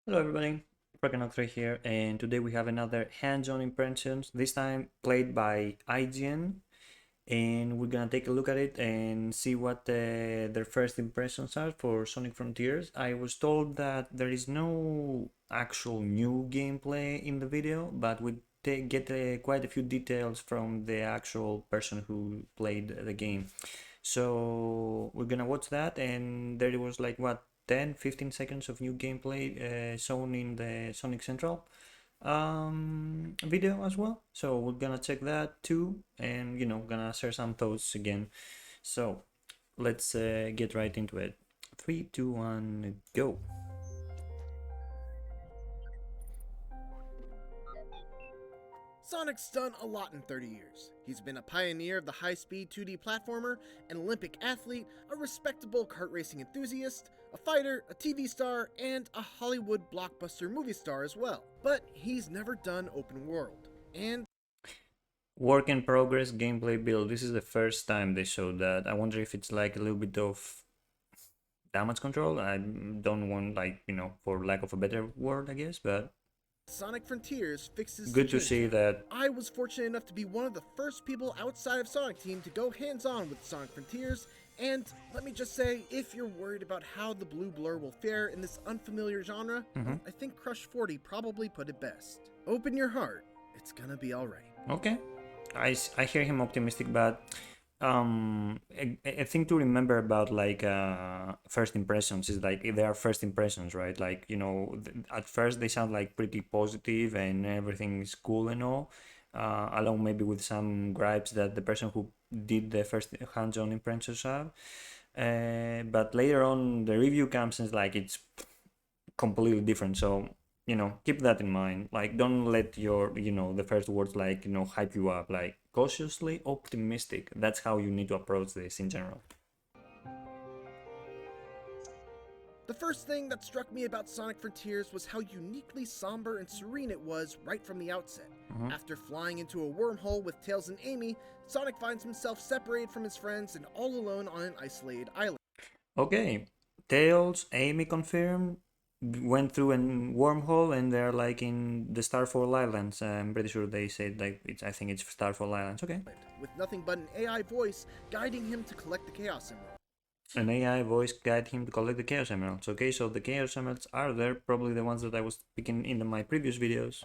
Hello everybody, HEDGEHOG'S here, and today we have another hands-on impressions, this time played by IGN, and we're gonna take a look at it and see what their first impressions are for Sonic Frontiers. I was told that there is no actual new gameplay in the video, but we get quite a few details from the actual person who played the game. So we're gonna watch that, and there was like what 10-15 seconds of new gameplay shown in the Sonic Central video as well. So we're gonna check that too, and gonna share some thoughts again. So let's get right into it. 3, 2, 1, go. Sonic's done a lot in 30 years. He's been a pioneer of the high-speed 2D platformer, an Olympic athlete, a respectable kart racing enthusiast, a fighter, a TV star, and a Hollywood blockbuster movie star as well. But he's never done open world. And Work in progress gameplay build. This is the first time they showed that. I wonder if it's like a little bit of damage control. I don't want, like, for lack of a better word, I guess, but Sonic Frontiers fixes good to see that. I was fortunate enough to be one of the first people outside of Sonic Team to go hands-on with Sonic Frontiers, and let me just say, if you're worried about how the blue blur will fare in this unfamiliar genre, I think Crush 40 probably put it best. Open your heart, it's gonna be alright. Okay, I hear him optimistic, but a thing to remember about like first impressions is like they are first impressions, right? Like at first they sound like pretty positive and everything is cool and all, along maybe with some gripes that the person who did the first hands-on impressions have, but later on the review comes and it's like it's completely different. So keep that in mind. Like, don't let your the first words like hype you up. Like, cautiously optimistic. That's how you need to approach this in general. The first thing that struck me about Sonic Frontiers was how uniquely somber and serene it was right from the outset. After flying into a wormhole with Tails and Amy, Sonic finds himself separated from his friends and all alone on an isolated island. Okay, Tails, Amy confirmed, went through a wormhole and they're like in the Starfall Islands. I'm pretty sure they said like I think it's Starfall Islands. Okay. With nothing but an AI voice guiding him to collect the Chaos Emerald. An AI voice guide him to collect the Chaos Emeralds. Okay, so the Chaos Emeralds are there, probably the ones that I was speaking in my previous videos.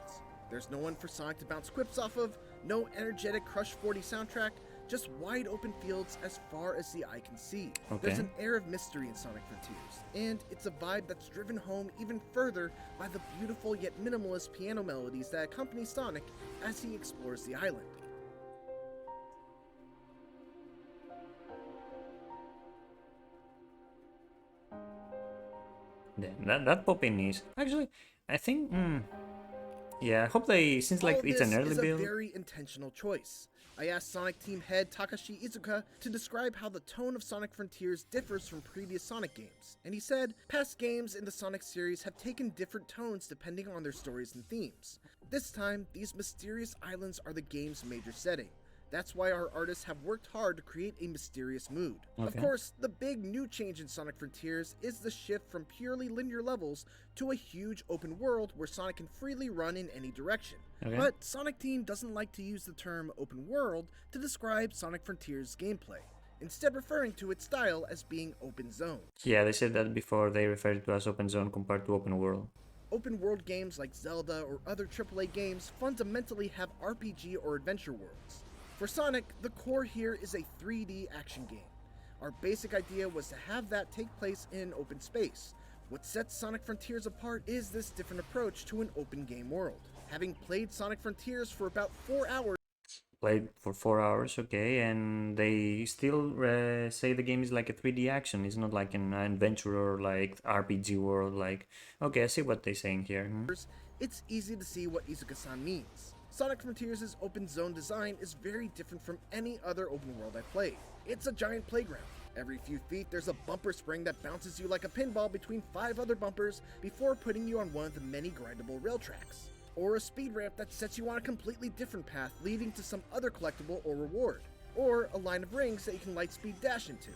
There's no one for Sonic to bounce quips off of, no energetic Crush 40 soundtrack, just wide open fields as far as the eye can see. Okay. There's an air of mystery in Sonic Frontiers, and it's a vibe that's driven home even further by the beautiful yet minimalist piano melodies that accompany Sonic as he explores the island. That pop-in is actually, I think, yeah, I hope they, since like it's an early build. This is a very intentional choice. I asked Sonic Team head Takashi Izuka to describe how the tone of Sonic Frontiers differs from previous Sonic games, and he said, past games in the Sonic series have taken different tones depending on their stories and themes. This time, these mysterious islands are the game's major setting. That's why our artists have worked hard to create a mysterious mood. Okay. Of course, the big new change in Sonic Frontiers is the shift from purely linear levels to a huge open world where Sonic can freely run in any direction. Okay. But Sonic Team doesn't like to use the term open world to describe Sonic Frontiers' gameplay, instead referring to its style as being open zone. Yeah, they said that before, they referred to as open zone compared to open world. Open world games like Zelda or other AAA games fundamentally have RPG or adventure worlds. For Sonic, the core here is a 3D action game. Our basic idea was to have that take place in open space. What sets Sonic Frontiers apart is this different approach to an open game world. Having played Sonic Frontiers for about 4 hours, Played for 4 hours, okay, and they still say the game is like a 3D action. It's not like an adventure or like RPG world. Like, okay, I see what they're saying here. it's easy to see what Izuka-san means. Sonic Frontiers' open zone design is very different from any other open world I've played. It's a giant playground. Every few feet there's a bumper spring that bounces you like a pinball between 5 other bumpers before putting you on one of the many grindable rail tracks. Or a speed ramp that sets you on a completely different path leading to some other collectible or reward. Or a line of rings that you can lightspeed dash into.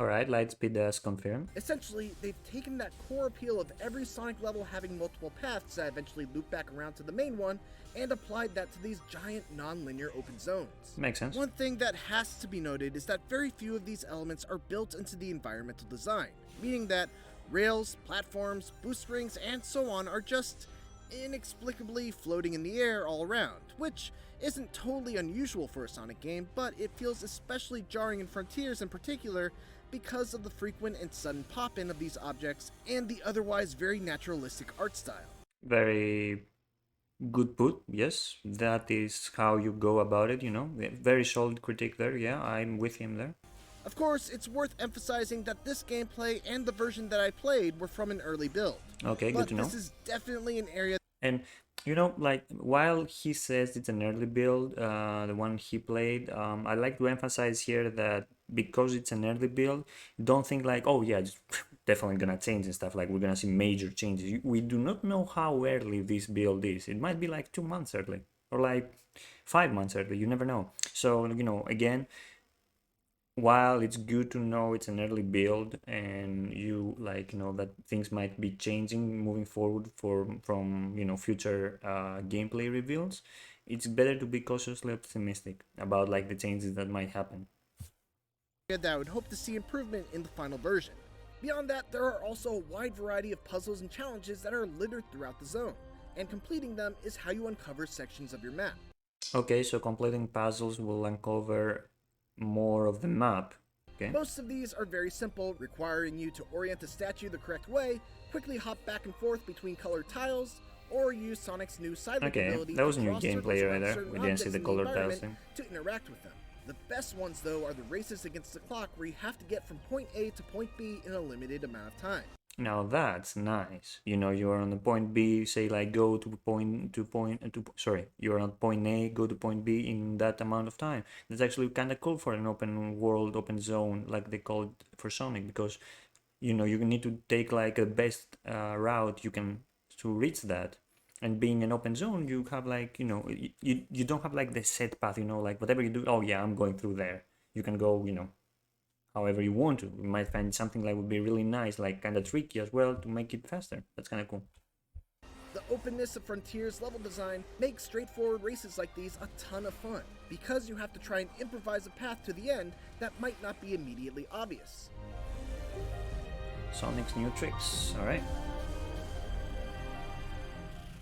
Alright, Lightspeed as confirmed. Essentially, they've taken that core appeal of every Sonic level having multiple paths that eventually loop back around to the main one, and applied that to these giant non-linear open zones. Makes sense. One thing that has to be noted is that very few of these elements are built into the environmental design, meaning that rails, platforms, boost rings, and so on are just inexplicably floating in the air all around, which isn't totally unusual for a Sonic game, but it feels especially jarring in Frontiers in particular because of the frequent and sudden pop-in of these objects and the otherwise very naturalistic art style. Very good put, yes. That is how you go about it, you know. Very solid critique there, yeah, I'm with him there. Of course, it's worth emphasizing that this gameplay and the version that I played were from an early build. Okay, But good to know. this is definitely an area. And you know, like while he says it's an early build, the one he played, I like to emphasize here that because it's an early build, don't think like, oh yeah, it's definitely gonna change and stuff. Like we're gonna see major changes. We do not know how early this build is. It might be like 2 months early or like 5 months early. You never know. So you know, again, while it's good to know it's an early build and you like, you know, that things might be changing moving forward from you know, future gameplay reveals, it's better to be cautiously optimistic about like the changes that might happen. That I would hope to see improvement in the final version. Beyond that, there are also a wide variety of puzzles and challenges that are littered throughout the zone, and completing them is how you uncover sections of your map. Okay, so completing puzzles will uncover more of the map. Okay. Most of these are very simple, requiring you to orient the statue the correct way, quickly hop back and forth between colored tiles, or use Sonic's new side loop Okay, ability that was to new draw circles gameplay right around there. certain We didn't see objects the in colored tiles environment thing. to interact with them. The best ones, though, are the races against the clock where you have to get from point A to point B in a limited amount of time. Now that's nice. You know, you are on the point B, say like go to sorry, you're on point A, go to point B in that amount of time. That's actually kind of cool for an open world, open zone, like they call it for Sonic, because you know, you need to take like a best route you can to reach that. And being an open zone, you have like, you know, you don't have like the set path, you know, like whatever you do, oh yeah, I'm going through there. You can go, you know, however you want to. You might find something that would be really nice, like kind of tricky as well, to make it faster. That's kind of cool. The openness of Frontiers level design makes straightforward races like these a ton of fun, because you have to try and improvise a path to the end that might not be immediately obvious. Sonic's new tricks, alright.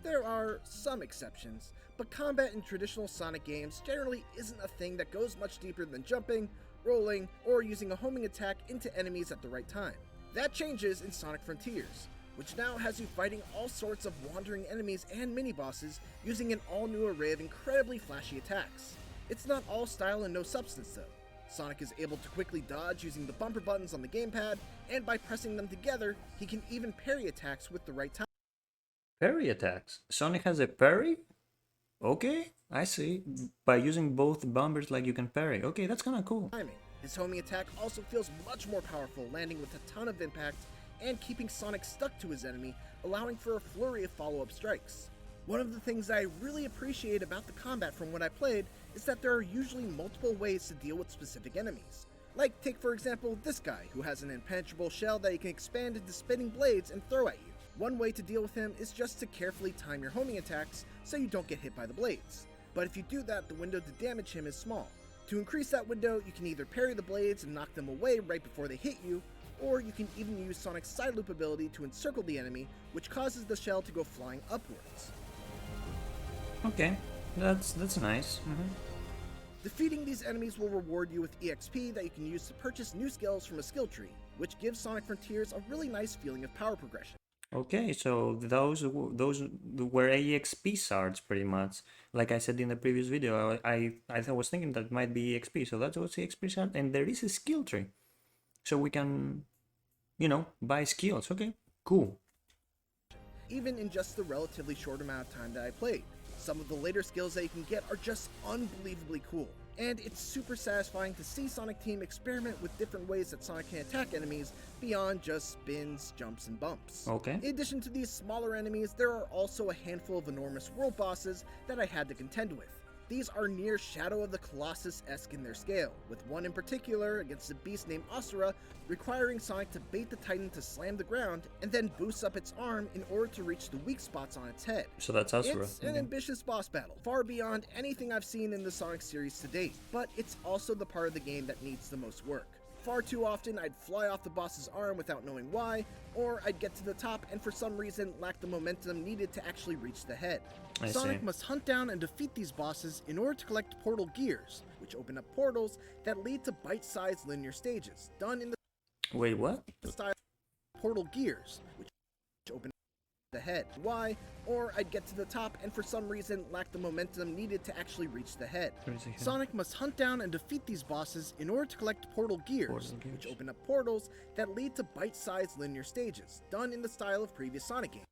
There are some exceptions, but combat in traditional Sonic games generally isn't a thing that goes much deeper than jumping, rolling, or using a homing attack into enemies at the right time. That changes in Sonic Frontiers, which now has you fighting all sorts of wandering enemies and mini-bosses using an all-new array of incredibly flashy attacks. It's not all style and no substance though. Sonic is able to quickly dodge using the bumper buttons on the gamepad, and by pressing them together, he can even parry attacks with the right time. Parry attacks. Sonic has a parry? Okay, I see. By using both bumpers, like you can parry. Okay, that's kind of cool. His homing attack also feels much more powerful, landing with a ton of impact and keeping Sonic stuck to his enemy, allowing for a flurry of follow-up strikes. One of the things I really appreciate about the combat from what I played is that there are usually multiple ways to deal with specific enemies. Like, take for example this guy, who has an impenetrable shell that he can expand into spinning blades and throw at you. One way to deal with him is just to carefully time your homing attacks so you don't get hit by the blades. But if you do that, the window to damage him is small. To increase that window, you can either parry the blades and knock them away right before they hit you, or you can even use Sonic's side loop ability to encircle the enemy, which causes the shell to go flying upwards. Okay, that's nice. Defeating these enemies will reward you with EXP that you can use to purchase new skills from a skill tree, which gives Sonic Frontiers a really nice feeling of power progression. Okay, so those were EXP shards pretty much. Like I said in the previous video, I was thinking that might be EXP, so that's what's EXP shard, and there is a skill tree, so we can, you know, buy skills. Okay, cool. Even in just the relatively short amount of time that I played, some of the later skills that you can get are just unbelievably cool. And it's super satisfying to see Sonic Team experiment with different ways that Sonic can attack enemies beyond just spins, jumps, and bumps. Okay. In addition to these smaller enemies, there are also a handful of enormous world bosses that I had to contend with. These are near Shadow of the Colossus-esque in their scale, with one in particular against a beast named Asura requiring Sonic to bait the Titan to slam the ground and then boost up its arm in order to reach the weak spots on its head. So that's Asura. It's an ambitious boss battle, far beyond anything I've seen in the Sonic series to date, but it's also the part of the game that needs the most work. Far too often, I'd fly off the boss's arm without knowing why, or I'd get to the top and for some reason lack the momentum needed to actually reach the head. Sonic must hunt down and defeat these bosses in order to collect portal gears, which open up portals that lead to bite-sized linear stages, done in the Wait, what? style of portal gears, which open the head. Why? Or I'd get to the top and for some reason lack the momentum needed to actually reach the head. Sonic must hunt down and defeat these bosses in order to collect portal gears, which open up portals that lead to bite-sized linear stages, done in the style of previous Sonic games.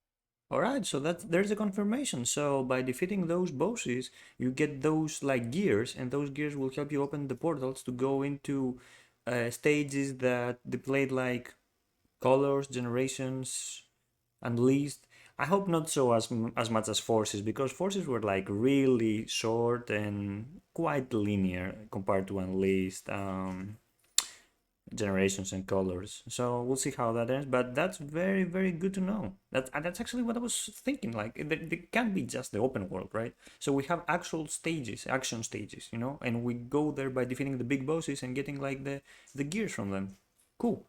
Alright, so there's a confirmation. So by defeating those bosses, you get those like gears, and those gears will help you open the portals to go into stages that displayed like colors, generations, Unleashed. I hope not so as much as Forces, because Forces were like really short and quite linear compared to Unleashed, Generations and Colors. So we'll see how that ends, but that's very, very good to know. That's actually what I was thinking. Like it can't be just the open world, right? So we have actual stages, action stages, you know, and we go there by defeating the big bosses and getting like the gears from them. Cool.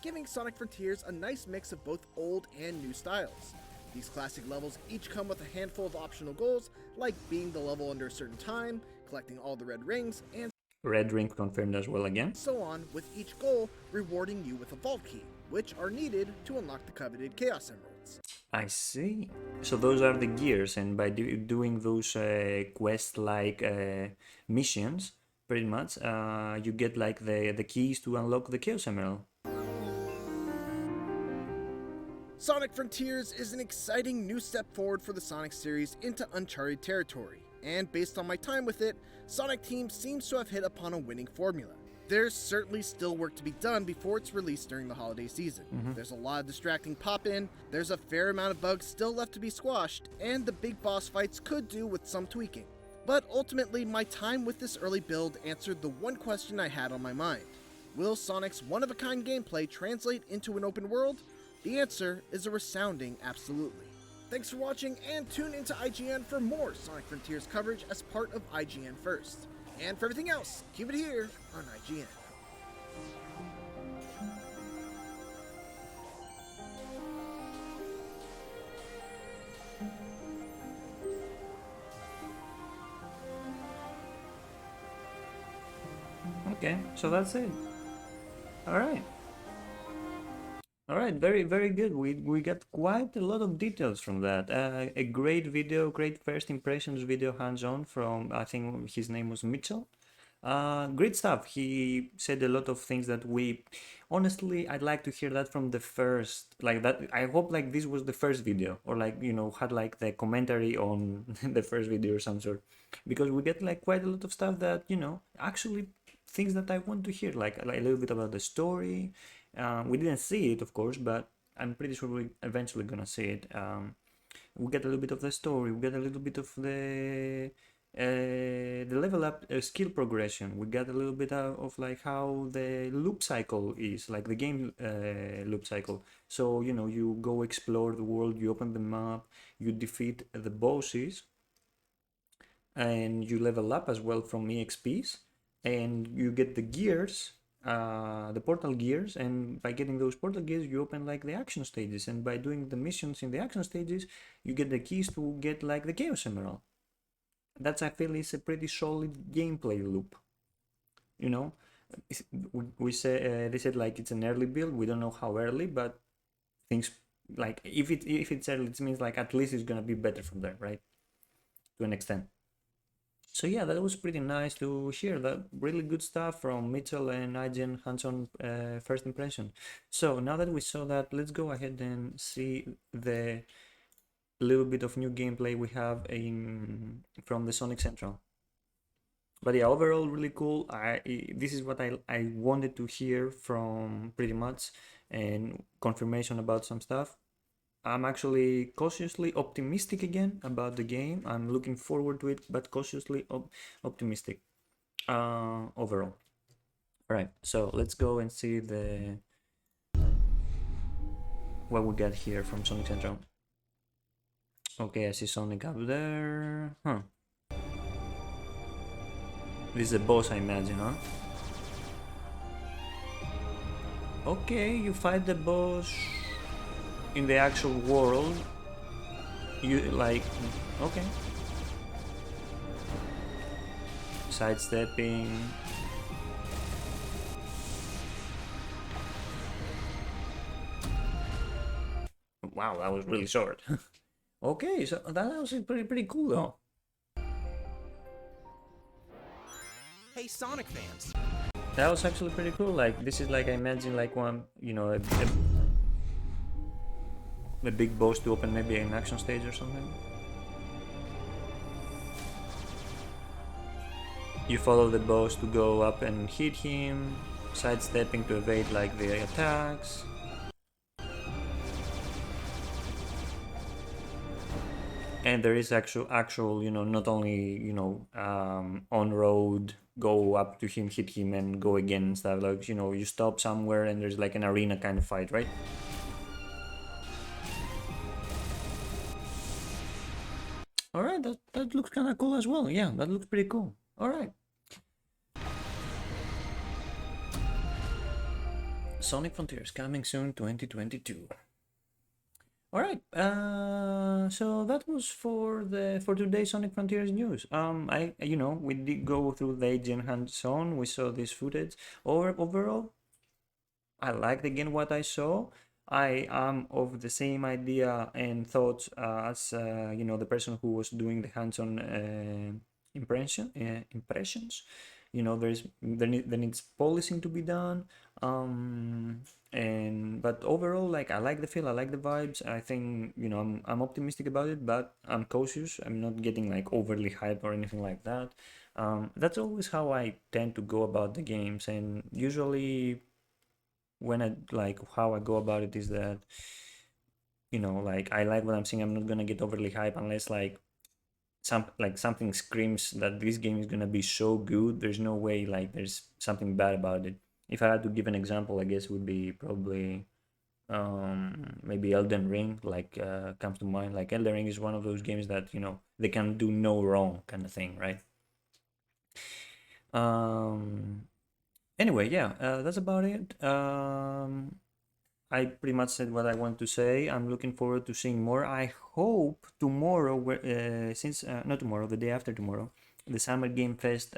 Giving Sonic Frontiers a nice mix of both old and new styles. These classic levels each come with a handful of optional goals, like beating the level under a certain time, collecting all the red rings, and Red ring confirmed as well again. so on, with each goal rewarding you with a vault key, which are needed to unlock the coveted Chaos Emeralds. I see. So those are the gears, and by doing those quest-like missions, pretty much, you get like the keys to unlock the Chaos Emerald. Sonic Frontiers is an exciting new step forward for the Sonic series into uncharted territory, and based on my time with it, Sonic Team seems to have hit upon a winning formula. There's certainly still work to be done before it's released during the holiday season. There's a lot of distracting pop-in, there's a fair amount of bugs still left to be squashed, and the big boss fights could do with some tweaking. But ultimately, my time with this early build answered the one question I had on my mind. Will Sonic's one-of-a-kind gameplay translate into an open world? The answer is a resounding absolutely. Thanks for watching, and tune into IGN for more Sonic Frontiers coverage as part of IGN First. And for everything else, keep it here on IGN. Okay, so that's it. Alright. Alright, very, very good. We got quite a lot of details from that. A great video, great first impressions video hands-on from, I think his name was Mitchell. Great stuff. He said a lot of things that honestly, I'd like to hear that from the first, like that. I hope like this was the first video, or like, you know, had like the commentary on the first video or some sort, because we get like quite a lot of stuff that, you know, actually things that I want to hear, like a little bit about the story. We didn't see it, of course, but I'm pretty sure we're eventually gonna see it. We get a little bit of the story, we get a little bit of the level up skill progression. We got a little bit of like how the loop cycle is, like the game loop cycle. So, you know, you go explore the world, you open the map, you defeat the bosses, and you level up as well from EXPs, and you get the gears, the portal gears, and by getting those portal gears you open like the action stages, and by doing the missions in the action stages you get the keys to get like the Chaos Emerald. That's, I feel, is a pretty solid gameplay loop, you know. We say they said like it's an early build. We don't know how early, but things like if it's early, it means like at least it's gonna be better from there, right, to an extent. So yeah, that was pretty nice to hear that really good stuff from Mitchell and IGN hands-on first impression. So now that we saw that, let's go ahead and see the little bit of new gameplay we have from the Sonic Central. But yeah, overall really cool. This is what I wanted to hear from pretty much, and confirmation about some stuff. I'm actually cautiously optimistic again about the game. I'm looking forward to it, but cautiously optimistic overall. All right, so let's go and see what we got here from Sonic Central. Okay, I see Sonic up there. Huh. This is a boss, I imagine, huh? Okay, you fight the boss in the actual world. You like, okay. Sidestepping. Wow, that was really short. Okay, so that was pretty cool though. Hey, Sonic fans. That was actually pretty cool. Like this is like I imagine like one, you know, a big boss to open maybe an action stage or something. You follow the boss to go up and hit him, sidestepping to evade like the attacks. And there is actual, you know, not only, you know, on road, go up to him, hit him, and go again and stuff. Like, you know, you stop somewhere and there's like an arena kind of fight, right? All right, that looks kind of cool as well. Yeah, that looks pretty cool. All right. Sonic Frontiers coming soon, 2022. All right. So that was for today's Sonic Frontiers news. I we did go through the IGN hands-on. We saw this footage. Overall, I liked again what I saw. I am of the same idea and thoughts as the person who was doing the hands-on impressions. You know, there needs policing to be done. But overall, like I like the feel, I like the vibes. I think I'm optimistic about it, but I'm cautious. I'm not getting like overly hype or anything like that. That's always how I tend to go about the games, and usually when I like how I go about it is that like I like what I'm seeing. I'm not gonna get overly hype unless like something screams that this game is gonna be so good. There's no way like there's something bad about it. If I had to give an example, I guess would be probably maybe Elden Ring, like comes to mind. Like Elden Ring is one of those games that they can do no wrong kind of thing, right? Anyway, yeah, that's about it. I pretty much said what I want to say. I'm looking forward to seeing more. I hope tomorrow, since not tomorrow, the day after tomorrow, the Summer Game Fest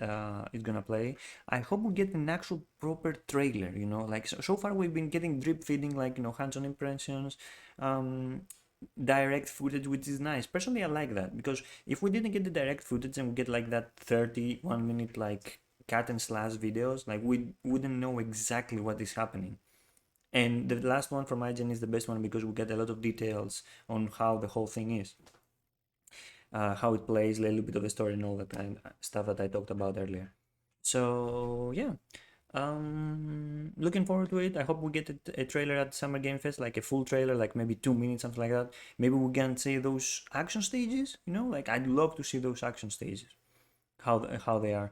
is gonna play. I hope we get an actual proper trailer. Like so far we've been getting drip feeding, like hands-on impressions, direct footage, which is nice. Personally, I like that because if we didn't get the direct footage and we get like that 31-minute like cat and slash videos, like we wouldn't know exactly what is happening. And the last one from IGN is the best one because we get a lot of details on how the whole thing is, how it plays, a little bit of the story and all that kind of stuff that I talked about earlier. So yeah, looking forward to it. I hope we get a trailer at Summer Game Fest, like a full trailer, like maybe 2 minutes, something like that. Maybe we can see those action stages. Like I'd love to see those action stages, how they are.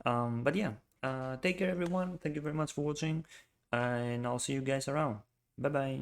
But yeah, take care everyone. Thank you very much for watching, and I'll see you guys around. Bye bye.